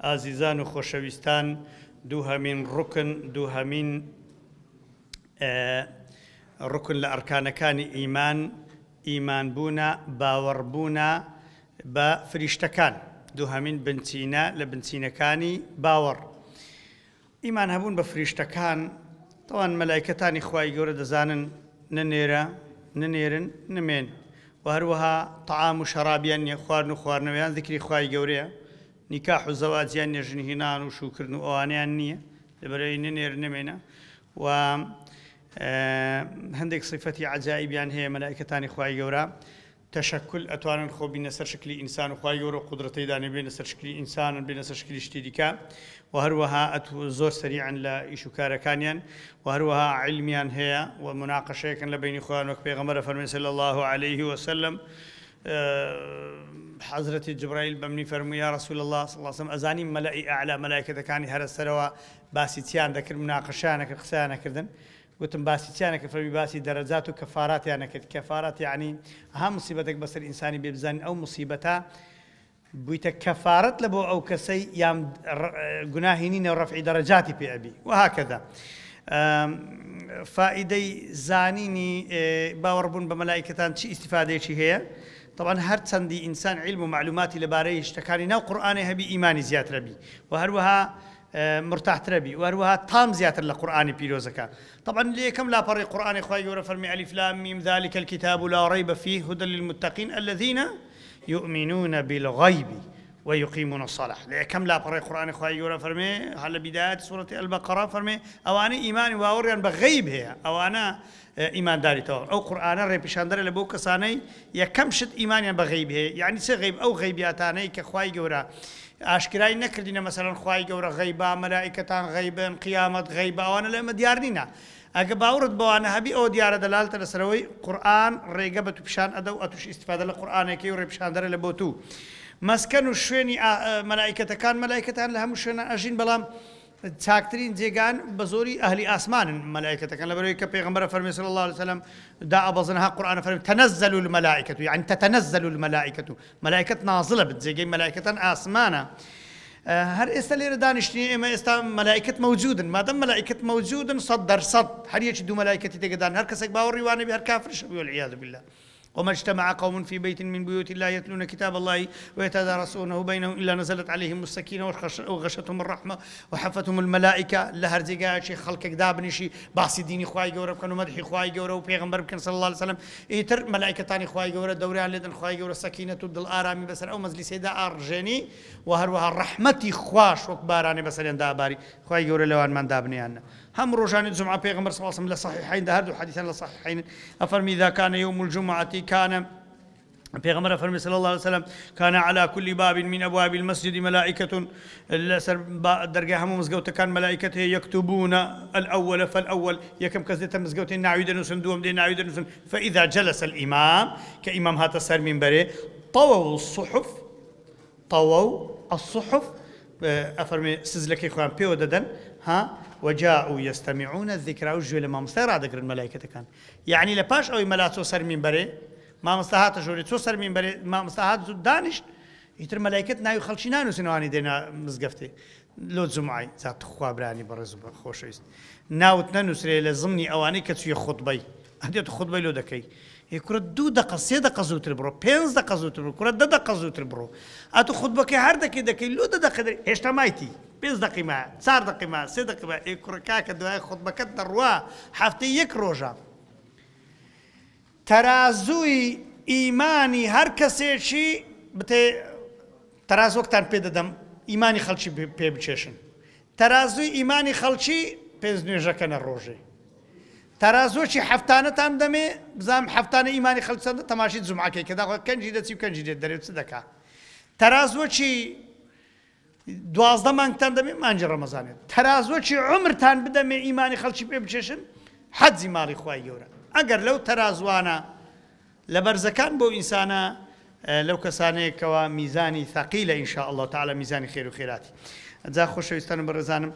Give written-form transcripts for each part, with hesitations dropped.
ئازیزان و خۆشەویستان، دووهەمین ڕوکن لە ئەرکانەکانی ئیمان بوونە باوەڕبوونە بە فریشتەکان، دووهەمین بنچینە لە بنچینەکانی باوەڕ. ئیمان هەبوون بە فریشتەکان تەوان مەلایکەتانی خوای گەورە دەزانن نەنێرن نمێن، و هەروەها تەعام و شەرابیان نییە، خواردن و خواردنەوەیان ذکری خوای گەورەیە، نیکاح و زەواجیان نییە، ژنهێنان و شوکردن و ئەوانیان نییە، لەبەرەوەی نەنێرن نمێنە. و هەندێک صفەتی عەجائیبیان هەیە مەلایکەتانی خوای گەورە، تەشەکل ئەتوانن خۆ بینە سەر شکلی ئینسان و خوای گەورە قودرەتەی دانێ بێنە سەر شکلی ئینسانن، بێنە سەر شکلی شتی دیکە، و هەروەها زۆر سەریعن لە ئیش و کارەکانیان، و هەروەها عیلمیان هەیە و مناقەشەیەکن لە بینی خۆیان، وەک پێغەمبەر فەرمووی صلی الله عليه وسلم حەزرەتی جبرائیل بەمنی فەرمووی یا رسول الله صلی الله عليه وسلم ئەزانی مەلای ئەعلا مەلایکەتەکانی هەرە سەرەوە باسی چیان دەکرد، مناقەشیانەکرد، قسەیانەکردن. گوتم باسی چیانەکرد؟ فەرمی باسی دەرەجات و کەفاراتیانەکرد. کەفارات یعنی هەم موسیبەتێک بەسەر ئینسانی بێ بزانین ئەو موسیبەتە بوویتە کەفارەت لە بۆ ئەو کەسەی یان گوناهی نینە و ڕەفعی دەرەجاتی پێ ئەبی، وهاکەذا. فائدەی زانینی باوەڕبوون بە مەلایکەتان چی ئیستیفادەیەکی هەیە؟ طبعا هەر چەندی ئینسان عیلم و معلوماتی لەبارەی شتەکانی ناو قورئانی هەبی ئیمانی زیاترە بی، و هەروەها مرتاحترە بی، و هەروەها تام زیاتر لە قورئانی پیرۆزەکە. طبعا لە یەکەم لاپەڕی قورئانی خوای گەورە فەرمی ئەلیف لام میم ذلک الکتاب لا ڕیب فیه هدى للمتقین الذین يؤمنون بالغیب ويقيمون الصلاة. لكم لا بري القرآن خواهي يقول فرمي على بداية سورة البقرة فرمي أواني إيمان واوريان بغيب هي أوانا إيمان داري تور أو قرآن ريبشان دار لبوك صاني يكم شد إيمان بغيب هي، يعني سغيب أو غيبياتاني كخواهي يقول أشكراي نكردين مثلا خواهي يقول غيبا ملائكتان غيبا قيامة غيبا أوانا لما ديارنينا ئەگە باوڕت بەوانە هەبی ئەو دیارە دەلالتە لەسەرەوەی قورئان ڕێگە بە تو پیشان ئەدە و ئەتوش ئیستیفادە لە قورئانێکی و ڕێپیشاندەرە لە بۆ تو. مەسکەن و شوێنی مەلایکەتەکان لە هەموو شوێنە ئەژین، بەڵام چاکترین جێگان بە زۆری ئەهلی ئاسمانن مەلایکەتەکان، لەبەرەوەی کە پێغەمبەر فەرمی صلی الله عليه وسلم دا ئەبەزنها قورئان فەرمی تەنەزەل المەلائکەة، يعني تتنزل المەلائکەة، مەلایکەت نازڵە بن، جێگەی مەلایکەتان ئاسمانە. هەر ئێستا لێرە دانیشتنی ئێمە ئێستا مەلایکەت مەوجودن، مادەم مەلایکەت مەوجودن 100% هەر یەکی دوو مەلایکەتی تێگەدان، هەر کەسێک باوەڕی وانە بێ هەر کافرش بێ والعیاذ بالله. وما اجتمع قوم في بيت من بيوت الله يتلون كتاب الله ويتدارسونه بينهم إلا نزلت عليهم السكينة وغشتهم الرحمة وحفتهم الملائكة. لهر جيجا شي خلقك دابنشي باسي ديني خواي جورا بكنوا مدحي خواي جورا وبيغمبر بكن صلى الله عليه وسلم يتر ملائكة تاني خواي جورا دوري على لدن خواي جورا سكينة تدل آرامي بسر أو مزلي سيدا أرجاني وهروها رحمتي خواش وكباراني بسر داباري خواي جورا لوان من دابني عنا. هم روجان الجمعة بيغمبر صلى الله عليه وسلم لصحيحين ده هردو حديثا لصحيحين أفرمي إذا كان يوم الجمعة كان بيغمبر فرمي صلى الله عليه وسلم كان على كل باب من أبواب المسجد ملائكة درجة هم مزجوت كان ملائكته يكتبون الأول فالأول يكم كزدت مزجوت نعيد نسندوم دي نعيد نسند. فإذا جلس الإمام كإمام هذا السر من بري طووا الصحف أفرمي سزلك إخوان بيو ددن ها وجاءوا يستمعون الذكرى وجل ما مستعد ذكر الملائكة كان، يعني لباش أو ملاتو سر من بري ما مستحات جوري تو سر من بري ما مستحات دانش يتر ملائكة نايو خلشينانو سنواني دينا مزقفتي لو جمعي ذات خوابراني برزو خوشيست ناوتنا نسري لزمني أواني كتسوي خطبي هديت خطبي لو دكي يكرة 2 دقيقة 3 دقيقة زوتر برو 5 دقيقة زوتر برو كرة 2 دقيقة زوتر برو أتو خطبك هر دكي لو 2 دقيقة إيش تمايتي 5 دقيقة ما 4 دقيقة ما 6 دقيقة ما يكرة كاك دواء خطبك دروا حفتي يكروجا ترازوي إيماني هر كسيشي بتي تراز وقتان بيددم إيماني خلشي بيبچشن ترازوي إيماني خلشي بيزنيجا كان الروجي ترازوشي حفتانة تام دمي بزام حفتانة إيماني خلصنا تماشي زمعة كذا كان جدتي وكان جدت دريت صدقة ترازوشي 12 مانگ تام دمي مانج رمضان ترازوشي عمر تان بدمي إيماني خلشي بيبچشن حد مالي خواي يورا أجر لو ترازوانا لبرزكان بو إنسانا لو كساني كوا ميزاني ثقيلة إن شاء الله تعالى ميزاني خير وخيراتي ذا خوش يستنى برزانم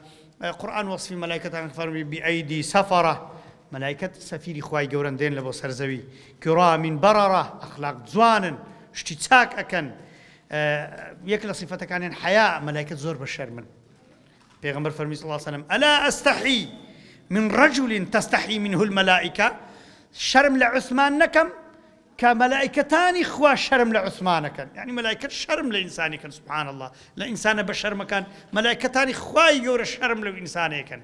قرآن وصف ملائكة فرمي بأيدي سفرة ملائكة سفيري خواي جوران دين لبو سرزوي كرام بررة أخلاق زوانا اشتتاك أكن یەک لە صفەتەکانیان حیا مەلایکەت زۆر بە شەرمن. پێغەمبەر فەرمی صلی الله علیه وسلم ئەلا ئەستەحی من رجل تستحی منه الملائکە، شەرم لە عوسمان نەکەم کە مەلایکەتانی خوا شەرم لە عوسمانەکەن. یعنی مەلایکەت شەرم لە ئینسانێکن. سبحان الله، لە ئینسانە بە شەرمەکان، مەلایکەتانی خوای گەورە شەرم لەو ئینسانەکەن.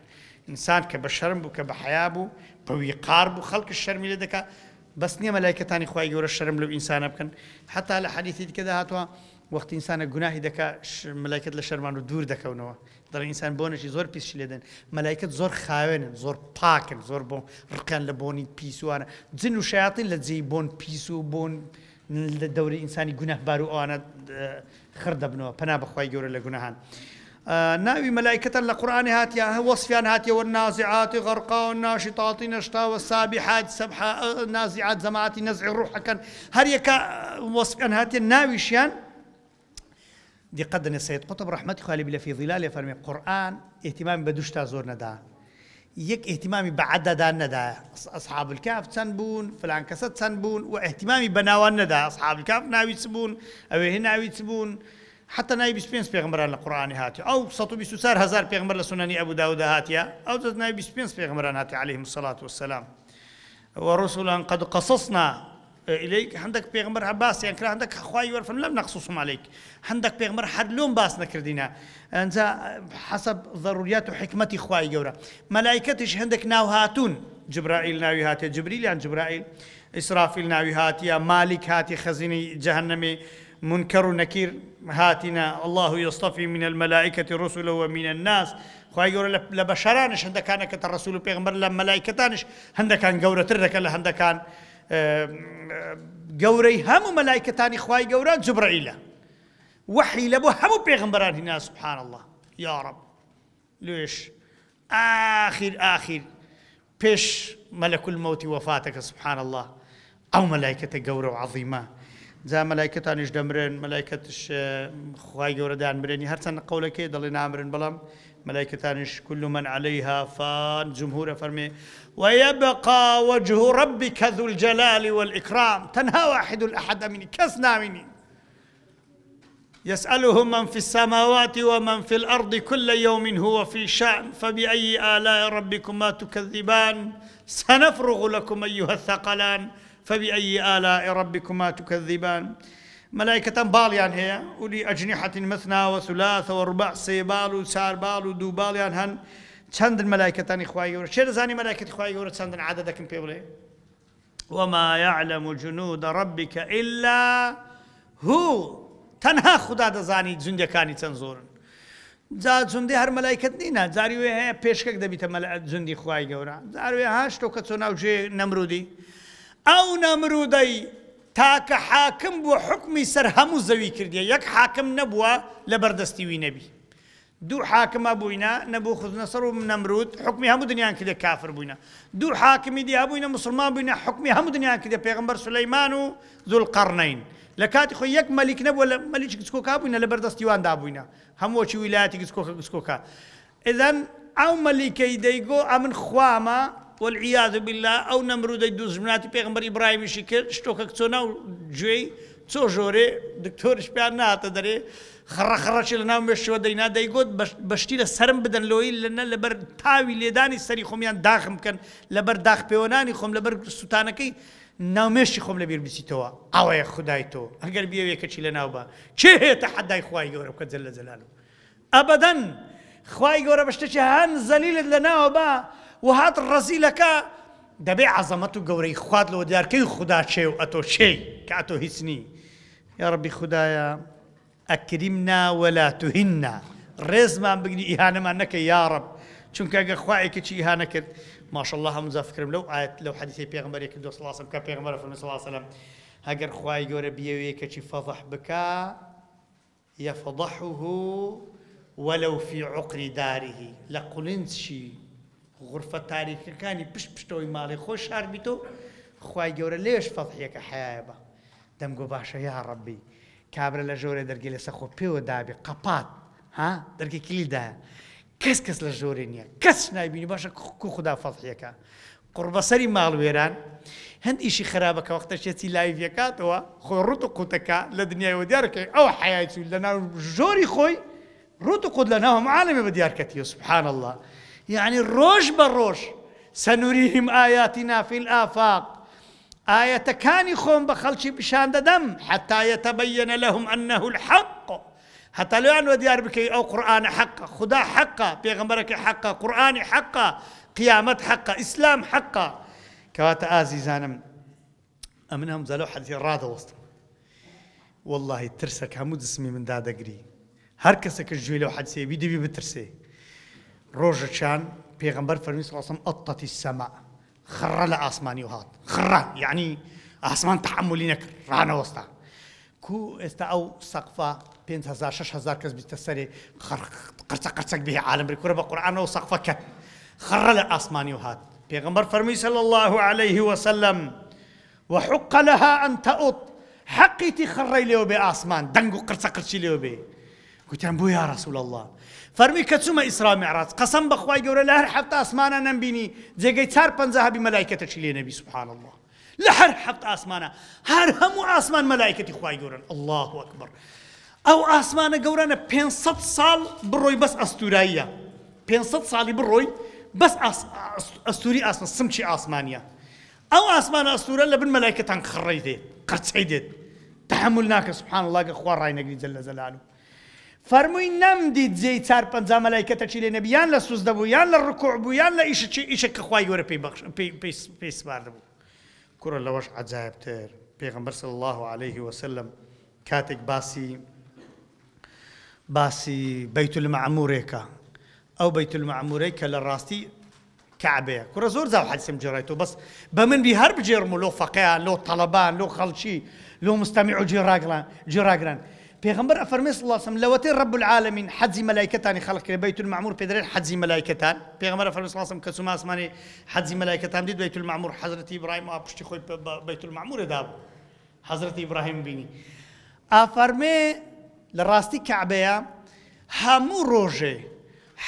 ئینسان کە بە شەرم بوو، کە بە حیا بوو، بە ویقار بوو، خەڵکش شەرمی لێ دەکات، بەس نییە مەلایکەتانی خوای گەورە شەرم لەو ئینسانە بکەن. حتا لە حەدیثی دیکەدا هاتووە وەختی ئینسانە گوناهی دەکات مەلایکەت لە شەرمان و دوور دەکەونەوە. دەڵێن ئینسان بۆنەشی زۆر پیسشی لێدەن. مەلایکەت زۆر خاوێنن، زۆر پاکن، زۆر بۆ ڕقیان لە بۆنی پیسوانە. جن و شەیاطین لە جێی بۆن پیس و بۆن لە دەوری ئینسانی گوناهبار و ئەوانە خڕ دەبنەوە. پەنا بەخوای گەورە لە گوناهان. ناوی مەلایکەتەن لە قورئانی هاتیە، وەصفیان هاتیە والنازعات غرقا والناشطات نشطا والسابحات سبحا نازعات زەماعەتی نەزعی ڕوحەکەن، هەر یەکە وەصفیان هاتیە ناویشیان. دقت دەنێ سەید قوتب ڕەحمەتی خوا لێ فی ظیلالێ فەرمێ قورئان ئێتیمامی بە دوو شتا زۆر نەدا. یەک ئێتیمامی بە عەدەدان نەدایە، ئەصحاب الکهف چەند بوون، فلان کەسە چەند بوون، و ئێتیمامی بە ناوان نەدا، ئەصحاب الکهف ناوی چ بوون، ئەوێ هێ ناوی چ بوون. حتى ناوی 25 پێغەمبەران لە قورئانی هاتیە، ئەو 124,000 پێغەمبەر لە سونەنی ئەبوو داوودە هاتیە، ئەو جز ناوی 25 پێغەمبەران هاتیە عەلەیهیم الصەلاة والسەلام. ورسلا قد قصصنا إليك هندك بيغمبر عباس يعني كلا هندك خواي ورفن لم نقصصهم عليك، هندك بيغمبر حد لون باس نكردينا أنت حسب ضروريات وحكمتي خواي جورا. ملائكتش هندك ناو هاتون، جبرائيل ناوي هاتي، جبريل يعني جبرائيل، إسرافيل ناوي هاتي، مالك هاتي خزيني جهنمي، منكر ونكير هاتنا، الله يصطفي من الملائكة رسلا ومن الناس. خواهي جورا لبشرانش هندك كان كالرسول بيغمبر لملائكتانش هندك كان جورا تردك لا هندك كان گەورەی هەموو مەلایکەتانی خوای گەورە جبرائیلە، وحی لە بۆ هەموو پێغەمبەران هینا. سبحان الله یا رب. لێش ئاخیر پێش مەلەک المەوتی وەفاتەکە سبحان الله ئەو مەلایکەتە گەورە و عەظیمە. جا مەلایکەتانیش دەمرن، مەلایکەتش خوای گەورە دانمرێنی، هەرچەند قەولەکەی دەڵێ نامرن، بەڵام ملائكتانش كل من عليها فان. جمهور فرمي ويبقى وجه ربك ذو الجلال والإكرام. تنهى واحد الأحد مني كسنا مني يسأله من في السماوات ومن في الأرض كل يوم هو في شأن فبأي آلاء ربكما تكذبان سنفرغ لكم أيها الثقلان فبأي آلاء ربكما تكذبان. ملائكة باليان هي ولي أجنحة مثنى وثلاث ورباع، سيبال وسار بال ودو باليان هن چند الملائكة إخوائي يورا. شير زاني ملائكة إخوائي يورا چند عددكم بيولي. وما يعلم جنود ربك إلا هو. تنها خدا دزاني جندي كاني تنزورن. جا جندي هر ملائكة نينا زاري ويه پیشکک دبيت جندي إخوائي يورا. زاري ويه هاش تو كتسونا وجه نمرودي أو نمرودي تاك حاكم بو حكمي سر همو زوي كرديا. يك حاكم نبوه لبردستي نبي، دو حاكم ابوينا نبوخذ نصر ومن نمرود حكمي همو دنيا كده كافر بوينا، دو حاكمي دي ابوينا مسلمان بوينا حكمي همو دنيا كده پیغمبر سليمان ذو القرنين. لكاتي خو يك ملك نبو ولا ملك كسكوكا بوينا لبردستي وان دا بوينا همو شي ولايتي كسكوكا. اذن او ملكي ديغو امن خواما والعياذ بالله او نمرود يدوز مناتي پیغمبر ابراهيم شكل شتوكا كتونا جوي تو جوري دكتور شبيان ناتا دري خرش لنا مشوا دينا دايقود بشتي لسرم بدن لوي لنا لبر تاوي ليداني سري خميان داخم كان لبر داخ بيوناني خم لبر ستانكي نامشي خم لبير بسيتوا او يا خدايتو اگر بيوي كشي لنا وبا چه تحدى خواي يورب كجل جلاله ابدا. خواي يورب بشتي هان ذليل لنا وبا وهات الرزيلك دبي عظمته قوري خواد لو دار كي خدا شيء واتو شيء كاتو هسني. يا ربي خدايا اكرمنا ولا تهنا، رز ما بقدي اهانه منك يا رب، چونك اگه خوايك شي اهانه كد ما شاء الله هم مذكرم لو آيات لو حديث پیغمبر يك صلى الله عليه وسلم كبيغمبر صلى الله عليه وسلم اگر خواي قوري بيويك شي فضح بكا يفضحه ولو في عقر داره. لقلنس شي غرفة تاريخ كاني بش بشتوي مالي خوش شار بيتو خواي جورا ليش فضحيك حيابا دمقو باشا يا ربي كابر لجوري درقي لسخو بيو دابي قبات ها درقي كلي دا كس لجوري نيا كس نايبيني باشا كو خدا فضحيك قوربەسەری ماڵوێران هەند ئیشی خراپەکە وەختەشێتی لایڤەکاتەوە خۆی ڕوت و قوتەکە لە دنیایەوە دیارەکەی ئەو حیاتی لە ناو ژۆری خۆی ڕوت و قوت لە ناو عالەمێ بە دیارکەتیوە سبحان الله يعني ڕۆژ بە ڕۆژ سنريهم آياتنا في الآفاق آية كاني خوم بخلشي بشان دم حتى يتبين لهم أنه الحق حتى لو أنه ديار بكي أو قرآن حقا خدا حقا بيغمبرك حقا قرآن حقا قيامة حقا إسلام حقا كواتا آزيزانم أمنهم زلو حديث الرادة وسط والله ترسك همود اسمي من دادا قري هركسك الجويلة وحدثي بيدي بي بترسي روجة شان بيغمبر فرمي صلى الله عليه وسلم أطت السماء خر لآسماني وهات خر يعني آسمان تحملينك رانا وسطا كو استا أو سقفة 5000 6000 كس بيستسري قرصك به عالم بريكورة بقرآن أو سقفة كت خر لآسماني وهات بيغمبر فرمي صلى الله عليه وسلم وحق لها أن تأط حقي تخري له بآسمان دنقو قرصي له به قلت بو يا رسول الله فرمي كتسوما إسراء معراج قسم بخواي جورا لهر حتى أسمانا نبيني زي تار بنزها بملائكة تشيلي نبي سبحان الله لهر حتى أسمانا هر همو أسمان ملائكة خواي جورا الله أكبر أو أسمانا جورانا 500 سال بروي بس أستورية 500 سال بروي بس أستوري أسمان سمشي أسمانيا أو أسمان أستورية لبن ملائكة تنخري ديت قرصي ديت تحملناك سبحان الله أخوار راي نقري جل جلاله فرموي نمديد زي تار بنزا ملائكة تشيلي نبي يان لسوزد بو يان للركوع بو يان لإيش كخواي ورا بي سبارد بو كورا لوش عجائب تير بيغمبر صلى الله عليه وسلم كاتك باسي بيت المعموريكا أو بيت المعموريكا للراستي كعبة كورا زور زاو حد سم جرايتو بس بمن بيهر بجرمو لو فقيان لو طلبان لو خلشي لو مستمعو جراغران بيغمبر أفرمي صلى الله عليه وسلم لوتين رب العالمين حجي ملائكتان خلق بيت المعمور بيدرين حجي ملائكتان بيغمبر أفرمي صلى الله عليه وسلم كسوما اسماني حجي ملائكتان ديد بيت المعمور حضرة إبراهيم وابشتي خوي بيت المعمور داب حضرة إبراهيم بيني أفرمي لراستي كعبية همو روجي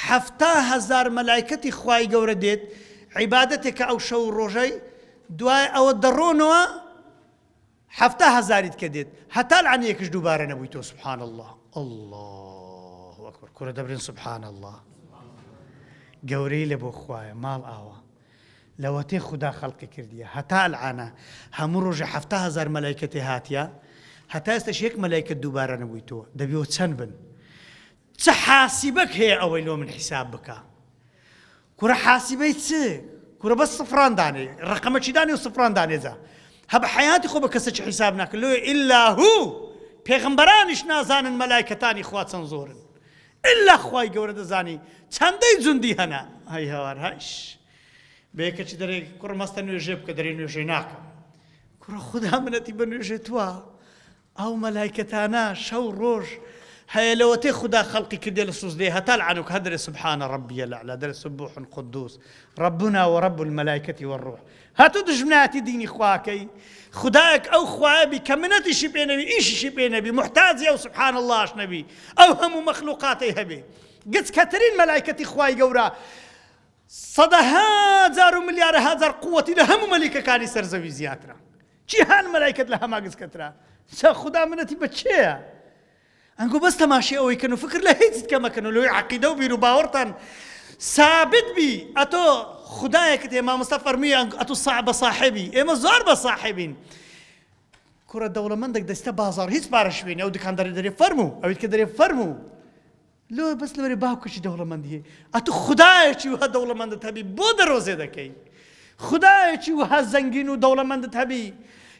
7000 ملائكتي خواي جورديت عبادتك أو شو روجي دواي أو الدرونوا 7000 كديت حتى العنيكش دوباره نبويتو سبحان الله الله أكبر كورة دبرين سبحان الله قوري لبو خوايا مال آوا لوتي خدا خلق كرديا حتى العنا همروج 7000 ملائكة هاتيا حتى استشيك ملائكة دوباره نبويتو دبيو تسنبن تحاسبك هي أولو من حسابك كورة حاسبيت كورة بس صفران داني الرقم داني وصفران داني ذا هب حياتي خو بكسش حسابنا كله إلا هو پیغمبرانش نازان الملائكتان إخوات سنزورن إلا خواي جورد زاني چندي زندي هنا هاي هوار هاش بيكش دري كور مستنو يجيب كدري نيجيناك كور خدها منتي بنيجتوا أو ملائكتانا شو روج هاي لوتي خدا خلقي كدي للسوزدي هتال عنك هدر سبحان ربي الأعلى در سبوح قدوس ربنا ورب الملائكة والروح هاتو دجمناتي ديني خواكي خداك أو خوابي كمنتي شبه نبي إيش شبه نبي محتاج أو سبحان الله أش نبي أو هم مخلوقاتي هبي قد كترين ملائكتي خواي جورا صدها 1000 مليار هزار قوتي لهم ملكة كاني سرزوي زياتنا شي هالملائكة لها ما قد كترا خدا منتي بتشيا أنقول بس تماشي أو يكنوا فكر لا هيت كما كانوا لو عقيدة وبيرو باورتان ثابت بي أتو خدايك يا ما مصطفى فرمي أتو صعب صاحبي إما زار بصاحبين كرة الدولة مندك دستا بازار هيت بارشوين أو دكان دري فرمو أو يتكدري فرمو لو بس لوري باوكش دولة مندي أتو خدايك وها دولة مند تبي بود روزي دكي خدايك وها زنجين ودولة مند تبي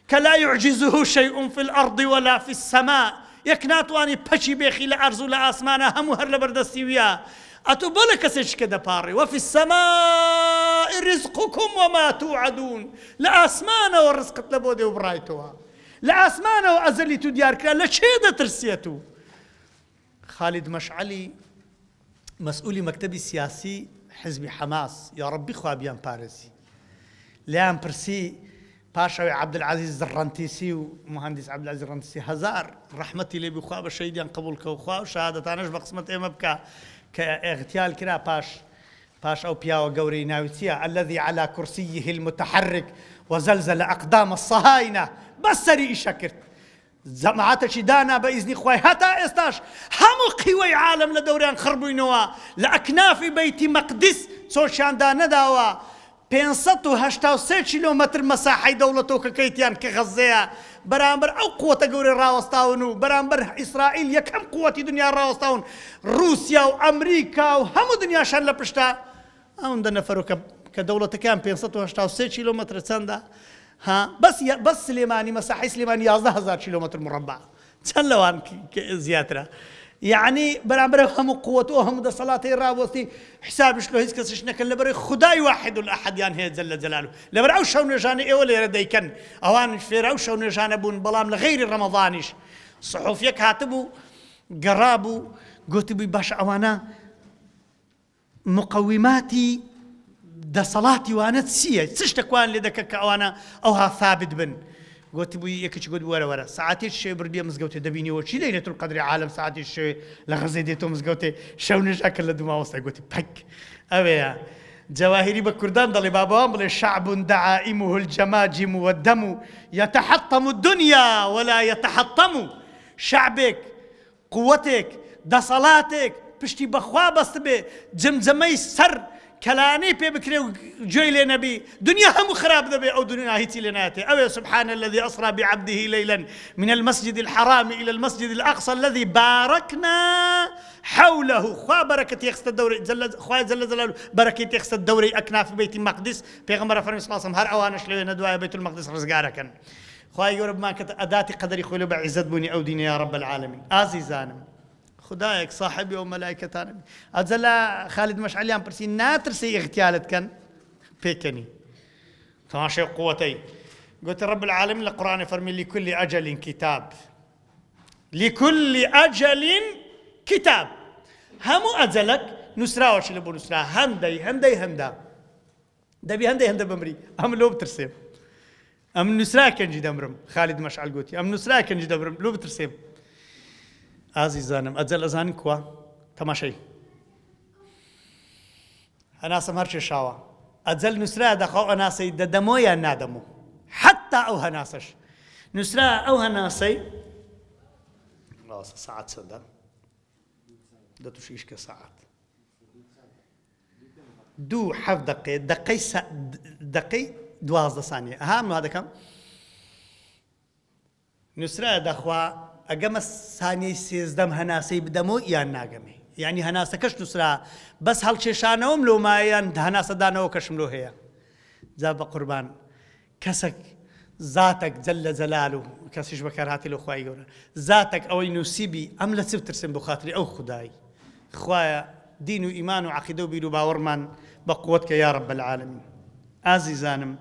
كلا يعجزه شيء في الأرض ولا في السماء يكناتواني بشي بيخي لأرزو لأسمانا همو هر لبردستي ويا أتو بولك سيش كده باري وفي السماء رزقكم وما توعدون لأسمانا والرزق تلبودي وبرايتوها لأسمانا وأزلي تديارك لشيدة ترسيتو خالد مشعلي مسؤولي مكتبي السياسي حزب حماس يا ربي خوابيان باريسي ليان برسي باشا عبد العزيز الزرنتيسي ومهندس عبد العزيز الزرنتيسي هزار رحمتي لي بخواب الشهيد قبول كوخوا وشهادة أنا بقسمة إما بكا كاغتيال كرا باش باش أو بياو قوري ناوتيا الذي على كرسيه المتحرك وزلزل أقدام الصهاينة بسري شكرت زمعاتشي دانا بإذن إخوي حتى إستاش هم قوي عالم لدوران خربوينوا لأكناف بيت مقدس سوشان دانا داوا 583 كيلومتر مساحة دولتو كيتيان كغزية برامبر أو قوة قوري راوستاونو برامبر إسرائيل يكم قوة دنيا راوستاون روسيا وأمريكا وهم دنيا شان لبشتا أون دنا فروك كدولة كان 583 كيلومتر سندا ها بس سليماني مساحة سليماني 11000 كيلومتر مربع تسلوان زيادة يعني برامبر هم قوته هم ده صلاة الراوستي حساب شلو هيك كسشنا كل بري خداي واحد الأحد يعني هي جل جلاله لبرعو شو نجاني إيه ولا يردي كان أوان فيرعو شو نجانا بون بلام لغير رمضانيش صحفيك كاتبوا قرابوا قلت بي باش أوانا مقوماتي ده صلاتي وانا تسيه تشتكوان لدك كأوانا أوها ثابت بن قلت بي يكش قد ورا ساعتي الشيء بردي مزقوتي دبيني وشي ليلة القدر عالم ساعتي الشيء لغزي ديتو مزقوتي شو نجاك اللي دوما وسط قلت بك أبيا جواهري بكردان ضلي بابام بل شعب دعائمه الجماجم والدم يتحطم الدنيا ولا يتحطم شعبك قوتك ده صلاتك بشتي بخوا بس تبي جمجمي سر كلاني بكري جوي نبي دنيا هم خراب دبي او دنيا هيتي لناتي او سبحان الذي اسرى بعبده ليلا من المسجد الحرام الى المسجد الاقصى الذي باركنا حوله خوا بركه يخست الدوري خوا جل جلاله بركه يخست الدوري اكناف بيت المقدس بيغمر فرنس صلى الله عليه وسلم هر اوانش لو ندوا بيت المقدس رزقاركن خوا يقرب ما كت اداتي قدري خلو بعزت بني او دين يا رب العالمين عزيزانم خدايك صاحبي وملائكتان أجل خالد مشعليان برسي ناترسي اغتيالت كان بيكني تماشي قوتي قلت رب العالمين القرآن فرمي لكل أجل كتاب لكل أجل كتاب هم أجلك نسرا وش اللي بنسرا هندا دبي هندا بمري هم لو بترسم أم نسرا كنجي دمرم خالد مشعل قوتي أم نسرا كنجي دمرم لو بترسم عزيزانم أجل أزان كوا تماشي أنا سمرش شاوا أجل نسرا دخو أنا سيد دمو يا نادمو حتى أو هناسش نسرا أو هناسي لا ساعات سدا ده تشيش كساعات دو حف دقي 12 ثانية أهم هذا كم نسرا دخوا أجمع ثانية سيزدم هناسي بدمو يا ناقمي يعني هناسة كش نسرا بس هالشيشانهم لو ما ين هناسة دانو كشملو هي زاب قربان كسك ذاتك جل جلاله كسيش بكرهاتي لو خواي يقول ذاتك أو ينسيبي أملا ترسم بخاطري أو خداي خوايا دين وإيمان وعقيدة وبيلو باورمان بقوتك يا رب العالمين عزيزانم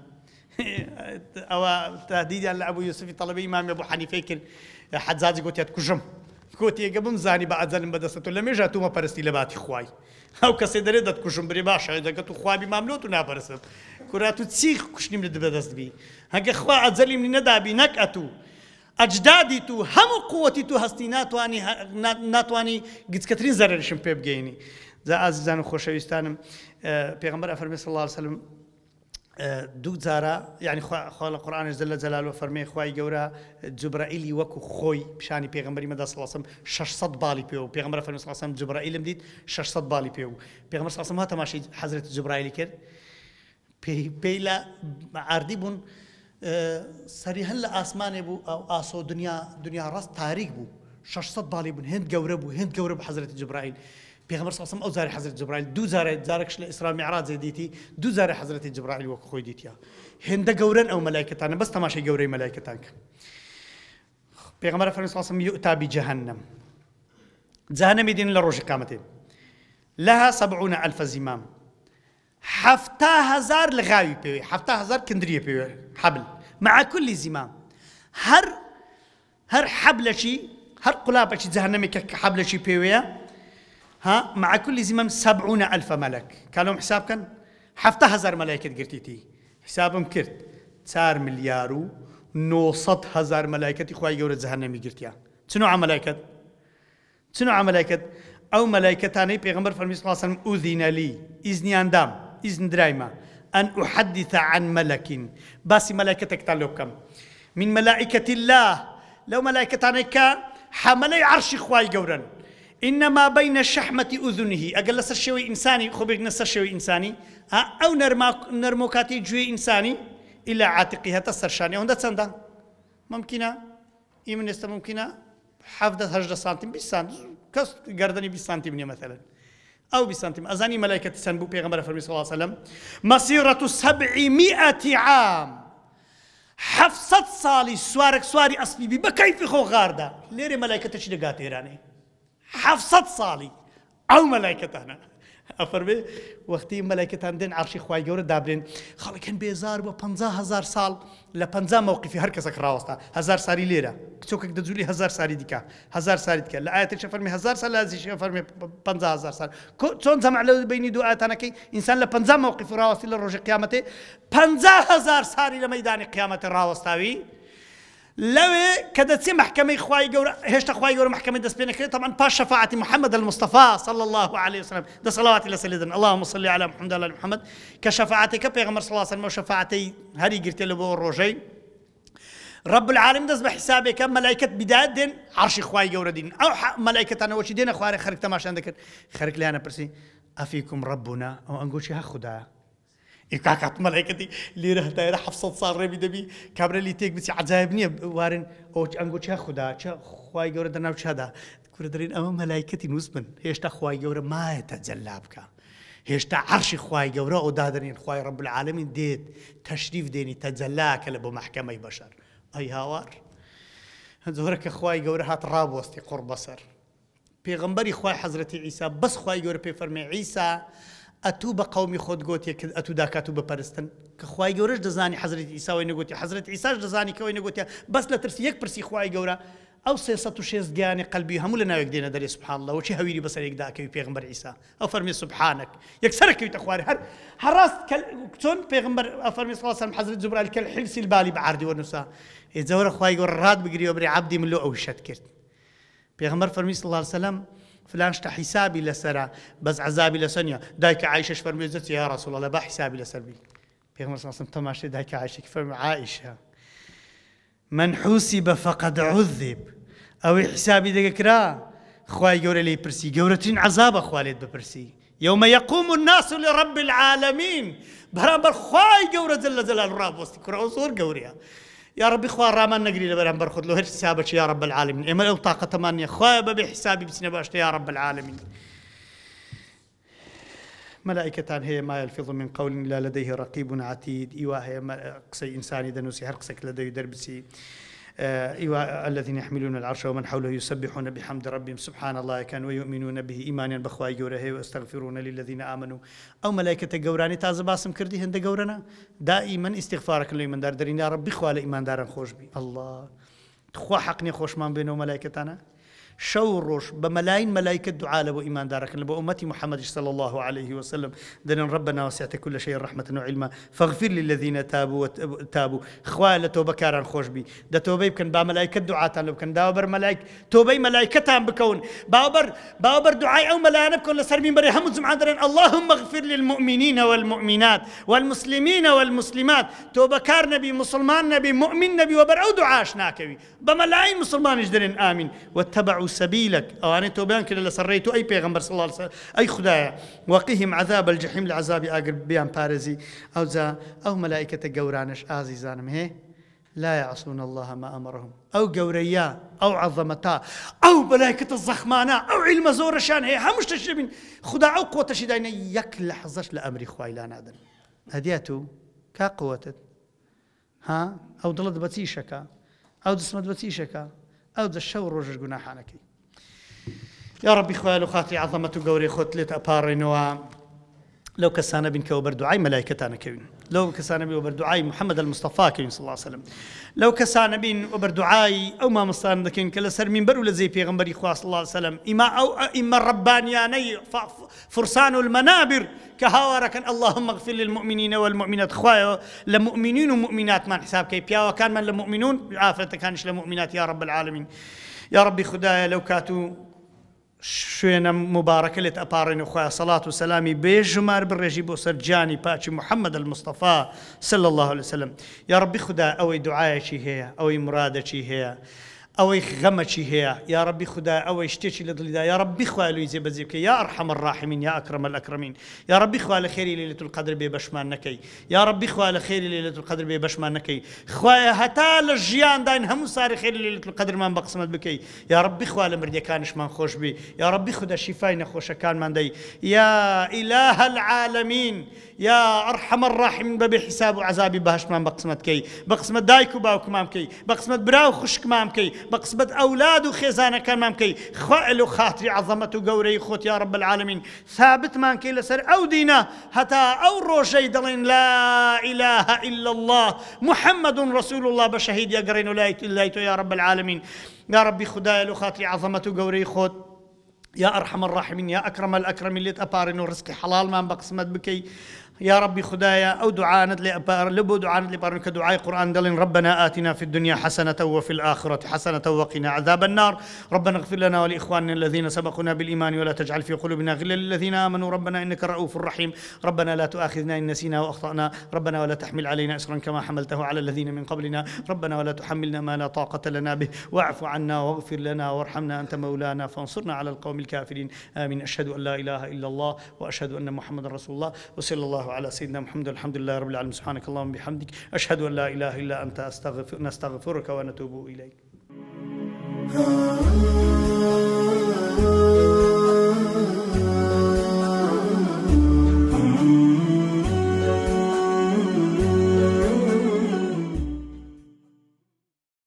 أو تهديدي على أبو يوسف طلبي إمام أبو حنيفة كل حد زاجي قلت يتكجم قلت يقبل زاني بعد زلم بدست ولا ميجا توما برستي لباتي خواي أو كسيدري دت كجم بريباشا إذا قلت خواي بمملوت ونا برست كراتو تسيخ كشني من بدست بي هجا خوا أزلي من ندى بينك أتو أجدادي تو هم قوتي تو هستينات واني ناتواني قد كترين زرر شمبيب جيني ذا عزيزان خوشويستانم پیغمبر افرمي صلى الله عليه وسلم دو زارا يعني خال القرآن جل جلاله فرمي خواي جورا جبرائيل وكو خوي بشاني پیغمبري مدى صلى الله عليه وسلم 600 بالي بيو پیغمبر فرمي صلى الله عليه وسلم جبرائيل مديد 600 بالي بيو پیغمبر صلى الله عليه وسلم هاتا ماشي حضرت جبرائيل كر بيلا عردي بون سريهن لآسمان بو أو آسو دنيا راس تاريخ بو 600 بالي بون هند جورب حضرت جبرائيل پیغمبر صلى الله عليه وسلم أو زاري حضرت جبرائيل دو زاركش لإسراء معراج زي ديتي دو زاري حضرت جبرائيل وكخوي ديتيا هند جورن أو ملائكتان بس تماشي جوري ملائكتانك پیغمبر صلى الله عليه وسلم يؤتى بجهنم جهنم يدين لروج قامتين لها 70,000 زمام 7,000 لغاوي بيوي 7,000 كندرية بيوي حبل مع كل زمام هر حبل شي هر قلابة شي جهنمي كحبل شي بيوي ها مع كل زمام 70,000 ملك قالوا حساب كان 7,000 ملائكة قرتيتي حسابهم كرت 4 مليار و900 هزار ملائكة إخوة يورد جهنمي قرتيا شنو عملائكة أو ملائكتاني بيغمبر فرمي صلى الله عليه وسلم أذن لي إذن دام إذن درايما أن أحدث عن ملك باسي ملائكتك تلوكم من ملائكة الله لو ملائكتاني حملي عرش خواي قورا إنما بين الشحمة أذنه أقل سرشوي إنساني خبرك نسرشوي إنساني أو نرموكاتي جوي إنساني إلى عاتقها تسرشاني هوندا تسندا ممكنة إيمن يستا ممكنة حافظة 10 سنتيم 20 سنتيم كس قردني 20 سنتيم مثلا أو 20 سنتيم أزاني ملائكة سنبو بيغمبر فرمي صلى الله عليه وسلم مسيرة 700 عام 700 صالي سواري أصبي بكيف خو غاردا ليري ملائكة شدقات إيراني 700 صالي أو ملائكة هنا أفرمي وقتی ملائكتان دين عرشی خوای گەورە دابرێن خەڵک هەن بێزار بۆ 50,000 ساڵ لە 50 مووقیفی هەر کەسێک ڕاوەستا 1000 ساری لێرە کچۆکێک دەجوولی 1000 ساری دیکە 1000 ساری دیکە لە ئاەتێک فەرمی 1000 سال لە ئازیشە فەرمی 50,000 سال چۆن جەمع لە بینی دوو ئاەتانەکەی ئینسان لە 50 مووقیفی ڕاوەستی لە ڕۆژی قیامەتێ 50,000 ساری لە مەیدانی قیامەتێ ڕاوەستاوی لو كدتسي محكمة خواي جور هشت خواي جور محكمة دسبينا كده طبعا باش شفاعة محمد المصطفى صلى الله عليه وسلم ده صلوات الله سيدنا اللهم صل على محمد وعلى محمد كشفاعتك بيغمر صلى الله عليه وسلم وشفاعتي هري قلت له بو الروجي رب العالمين دز بحسابك ملائكة بداية دين عرش خواي جور دين أو ملائكة أنا وش دين أخواري خرج تماش عندك خرج لي أنا برسي أفيكم ربنا أو أنقول شيء خدا إكاكات ملائكتي اللي رهتا حفصة صار ربي دبي كابرا اللي تيك بس عجائبني وارن أو أنقول شيء خدا شا خواي جورا دنا وش هذا كورا درين أمام ملائكتي نوسمن هيش تا خواي جورا ما يتجلى بك هيش تا عرش خواي جورا ودادرين خواي رب العالمين ديت تشريف ديني تجلى كلبو محكمة بشر أي هاوار زهرك خواي جورا هات راب وسط قرب بصر بيغمبري خواي حضرة عيسى بس خواي جورا بيفرمي عيسى أتوب قومي خود قوتي أتو داكاتو ببرستن كخواي جورج دزاني حضرة عيسى وين قوتي حضرة عيسى دزاني كوين قوتي بس لا ترسي يك برسي خواي جورا أو سيسطو شيز جاني قلبي هم لنا يقدينا دري سبحان الله وشي هويري بس يك داك بيغمبر عيسى أو فرمي سبحانك يكسرك يتخواري هراس كتون بيغمبر أفرمي صلى الله عليه وسلم حضرة زبرائيل كل حلسي البالي بعردي ونسا إذا خواي جورا راد بقري وبري عبدي من لو أو شتكرت بيغمبر فرمي صلى الله عليه وسلم فلانشتا حسابي لسرا بس عذابي لسنيا دايك عايشة فرمي زتي يا رسول الله با حسابي لسربي بيغمبر صلى الله عليه وسلم تماشي دايك عايشة فرمي عائشة من حوسب فقد عذب أو حسابي دقكرا خواي جوري لي برسي جورتين عذاب خواليد ببرسي يوم يقوم الناس لرب العالمين برامبر خواي جورة جل جلال راب وسط كرة وصور جوريا يا ربي خوار رامان نقري لبرام برخد له هرش حسابك يا رب العالمين إما لو طاقة تمانية خواب بحسابي بسنة باشت يا رب العالمين ملائكتان هي ما يلفظ من قول إلا لديه رقيب عتيد إيوا هي قصي إنساني دنوسي هرقسك لديه دربسي إيوا الذين يحملون العرش ومن حوله يسبحون بحمد ربهم سبحان الله كانوا ويؤمنون به إيمانا بخواي جوره ويستغفرون للذين آمنوا أو ملائكة جوراني تاز باسم كردي هند جورنا دائما استغفارك لمن دار درين يا ربي خوال إيمان دارن خوش بي الله تخوا حقني خوش من بينه ملائكتنا شوروش بملايين ملائكة دعاء لبو إيمان دارك لبو أمتي محمد صلى الله عليه وسلم دلن ربنا وسعت كل شيء رحمة وعلما فاغفر للذين تابوا خوالة توبة كاران خوش بي دا توبة يمكن با ملائكة دعاء لو كان داوبر ملائكة توبة ملائكتها بكون باوبر دعاء أو ملائكة بكون لسرمين بري هم زمعان درن اللهم اغفر للمؤمنين والمؤمنات والمسلمين والمسلمات توبة كار نبي مسلمان نبي مؤمن نبي وبر أو دعاش ناكوي بملايين مسلمان يجدرن آمين واتبعوا سبيلك أو أنا توبان كده لسريتو أي بيغمبر صلى الله عليه وسلم أي خدايا وقهم عذاب الجحيم لعذاب أقرب بيان بارزي أو ملائكة جورانش عزيزانم هي لا يعصون الله ما أمرهم أو جوريا أو عظمتا أو ملائكة الزخمانة أو علم زور شان هي همش تشبين خدا أو قوة شدين يك لحظش لأمر إخوائي لا نادن هديته كقوة ها أو ضلد بتيشكا أو دسمت بتيشكا أو ذا الشور رجل جناحانك يا ربي خوالو خاطري عظمة قوري خوتلت أبارينوا لو كسانا بن كوبر دعاي ملائكتانا كوين لو كسانا بن وبر دعاي محمد المصطفى كوين صلى الله عليه وسلم لو كسانا بن وبر دعاي أو ما مصان ذكين كلا سر من برو لزي بيغمبري خواه صلى الله عليه وسلم إما الربانياني فرسان المنابر كهاورك اللهم اغفر للمؤمنين والمؤمنات خواه لمؤمنين ومؤمنات ما حساب كي بيا وكان من المؤمنون عافية كانش لمؤمنات يا رب العالمين يا ربي خدايا لو كاتو شوێنە مبارەکە لێت ئەپارڕێن و خۆیان سەڵات و سەلامی بێژمار بڕێژی بۆ سەر جانی پاچی محەممەد المستەفا صلی الله عليه وسلم. یا ربی خدا ئەوەی دوعایەکی هەیە، ئەوەی مرادەکی هەیە، ئەوەی غەمەکی هەیە، یا ربی خدا ئەوەی شتێکی لە دڵیدا، یا ربی خوا لۆی جێبەجێ بکەی، یا ئەرحەم الراحمین، یا ئەکرەم الئەکرەمین، یا ربی خوا لە خێری لەیلەتول القەدر بێ بەشمان نەکەی، یا ربی خوا لە خێری لەیلەتول القەدر بێ بەشمان نەکەی، خوایە هەتا لە ژیانداین هەموو ساری خێری لەیلەتول القەدرمان بە قسمت بکەی، یا ربی خوا لە مردیەکانشمان خۆش بی، یا ربی خدا شیفای نەخۆشەکانمان دەی، یا ئیلاه العالمین، یا ئەرحەم الراحمین بەبێ حیساب و عەزابی بەهەشتمان بە قسمت کەی، بە قسمت دایک و باوکمان بکەی، بە قسمت برا و خوشکمان بکەی، بە قسمت ئەولاد و خێزانەکانمان بکەی، خوائل و خاتری عەظەمەت و گەورەی خۆت یا رب العالمین ثابتمان کەی لەسەر ئەو دینە هەتا ئەو ڕۆژەی دەڵێن لا إله إلا الله محمد رسول الله بە شەهید یەگەڕێن و لای تۆ یا رب العالمین. یا ربی خدایە لە خاتری عەظەمەت و گەورەی خۆت یا ئەرحەم الراحمین، یا ئەکرەم الئەکرەمین لێت ئەپارێن و ڕزقی حەڵاڵمان بە قسمت بکەی. يا ربي خدايا أو دعاء لبو دعاء لبارك دعاء القرآن دلين ربنا آتنا في الدنيا حسنة وفي الآخرة حسنة وقنا عذاب النار ربنا اغفر لنا ولإخواننا الذين سبقونا بالإيمان ولا تجعل في قلوبنا غلا للذين آمنوا ربنا إنك رؤوف رحيم ربنا لا تؤاخذنا إن نسينا وأخطأنا ربنا ولا تحمل علينا إصرا كما حملته على الذين من قبلنا ربنا ولا تحملنا ما لا طاقة لنا به واعف عنا واغفر لنا وارحمنا أنت مولانا فانصرنا على القوم الكافرين آمين. أشهد أن لا إله إلا الله وأشهد أن محمد رسول الله وصلى الله على سيدنا محمد الحمد لله رب العالمين سبحانك اللهم وبحمدك أشهد أن لا إله إلا أنت نستغفرك ونتوب إليك.